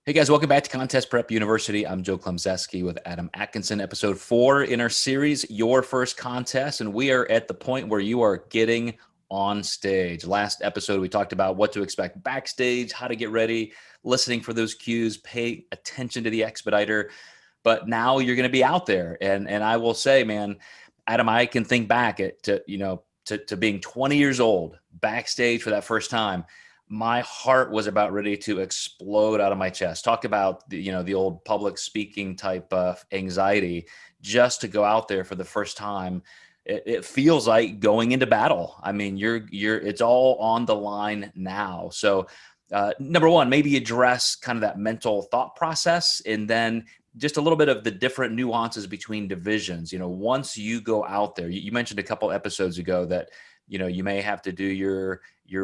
Hey guys, welcome back to Contest Prep University. I'm Joe Klemczewski with Adam Atkinson, episode 4 in our series, Your First Contest. And we are at the point where you are getting on stage. Last episode, we talked about what to expect backstage, how to get ready, listening for those cues, pay attention to the expediter. But now you're going to be out there. And I will say, man, Adam, I can think back to being 20 years old backstage for that first time. My heart was about ready to explode out of my chest. Talk about the old public speaking type of anxiety just to go out there for the first time. It feels like going into battle. I mean, it's all on the line now. So number one, maybe address kind of that mental thought process, and then just a little bit of the different nuances between divisions. Once you go out there, you mentioned a couple episodes ago that you may have to do your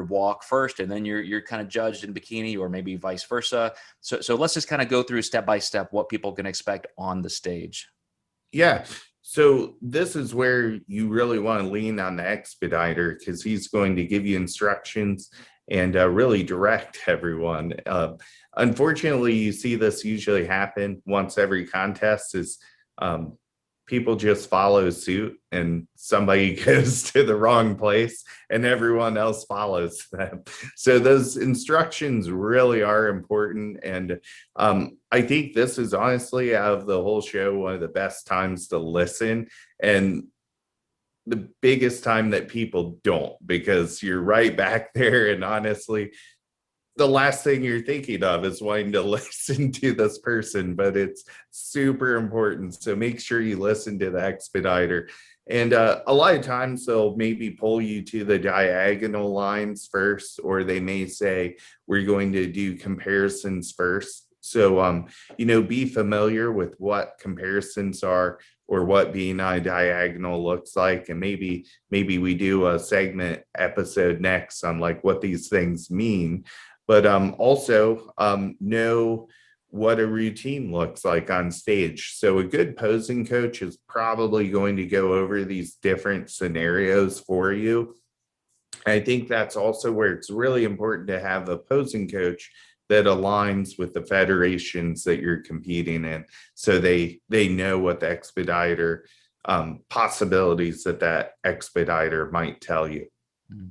walk first, and then you're kind of judged in bikini, or maybe vice versa. So let's just kind of go through step by step what people can expect on the stage. Yeah. So this is where you really want to lean on the expediter, because he's going to give you instructions and really direct everyone. Unfortunately, you see this usually happen once every contest is people just follow suit, and somebody goes to the wrong place and everyone else follows them. So those instructions really are important. And I think this is honestly, out of the whole show, one of the best times to listen, and the biggest time that people don't, because you're right back there. And honestly, the last thing you're thinking of is wanting to listen to this person, but it's super important. So make sure you listen to the expediter. And a lot of times they'll maybe pull you to the diagonal lines first, or they may say, we're going to do comparisons first. So, be familiar with what comparisons are, or what being on a diagonal looks like. And maybe we do a segment episode next on like what these things mean. But also know what a routine looks like on stage. So a good posing coach is probably going to go over these different scenarios for you. I think that's also where it's really important to have a posing coach that aligns with the federations that you're competing in, so they know what the expediter possibilities that expediter might tell you. Mm-hmm.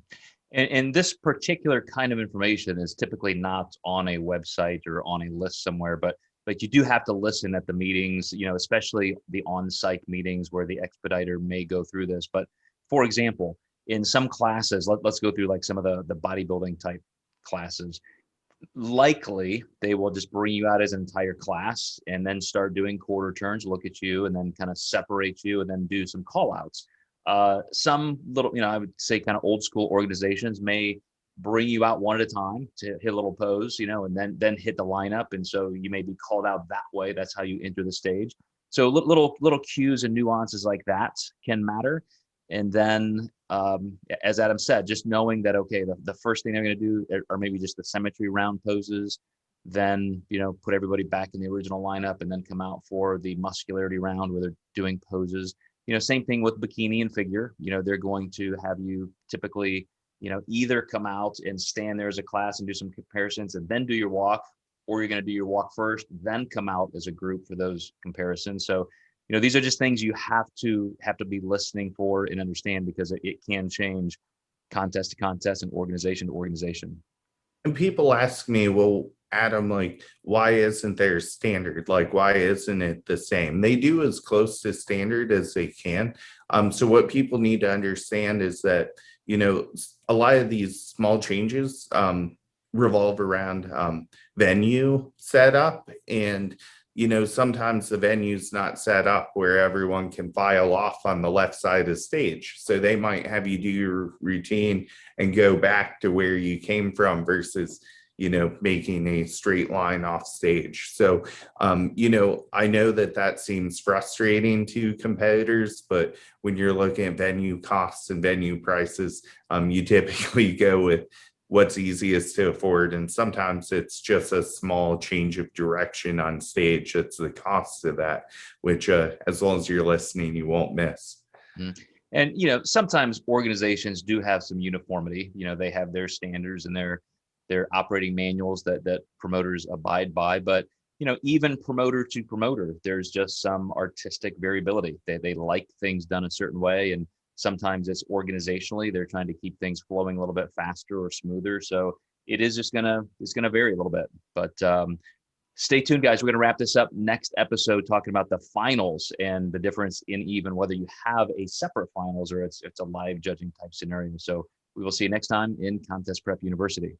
And this particular kind of information is typically not on a website or on a list somewhere, but you do have to listen at the meetings, especially the on-site meetings where the expediter may go through this. But for example, in some classes, let's go through like some of the bodybuilding type classes. Likely they will just bring you out as an entire class and then start doing quarter turns, look at you, and then kind of separate you and then do some call outs. Some little, I would say kind of old school organizations may bring you out one at a time to hit a little pose, and then hit the lineup. And so you may be called out that way. That's how you enter the stage. So little cues and nuances like that can matter. And then, as Adam said, just knowing that, okay, the first thing they're going to do are maybe just the symmetry round poses, then, put everybody back in the original lineup, and then come out for the muscularity round where they're doing poses. Same thing with bikini and figure. They're going to have you typically, either come out and stand there as a class and do some comparisons and then do your walk, or you're going to do your walk first, then come out as a group for those comparisons. So, these are just things you have to be listening for and understand, because it can change contest to contest and organization to organization. And people ask me, well, Adam, like, why isn't there standard? Like, why isn't it the same? They do as close to standard as they can. So what people need to understand is that, a lot of these small changes revolve around venue setup. And, sometimes the venue's not set up where everyone can file off on the left side of stage. So they might have you do your routine and go back to where you came from versus, making a straight line off stage. So, I know that seems frustrating to competitors, but when you're looking at venue costs and venue prices, you typically go with what's easiest to afford. And sometimes it's just a small change of direction on stage. That's the cost of that, which as long as you're listening, you won't miss. Mm-hmm. And, sometimes organizations do have some uniformity. They have their standards and their their operating manuals that promoters abide by. But even promoter to promoter, there's just some artistic variability. They like things done a certain way, and sometimes it's organizationally they're trying to keep things flowing a little bit faster or smoother. So it's gonna vary a little bit. But stay tuned, guys. We're gonna wrap this up next episode talking about the finals and the difference in even whether you have a separate finals or it's a live judging type scenario. So we will see you next time in Contest Prep University.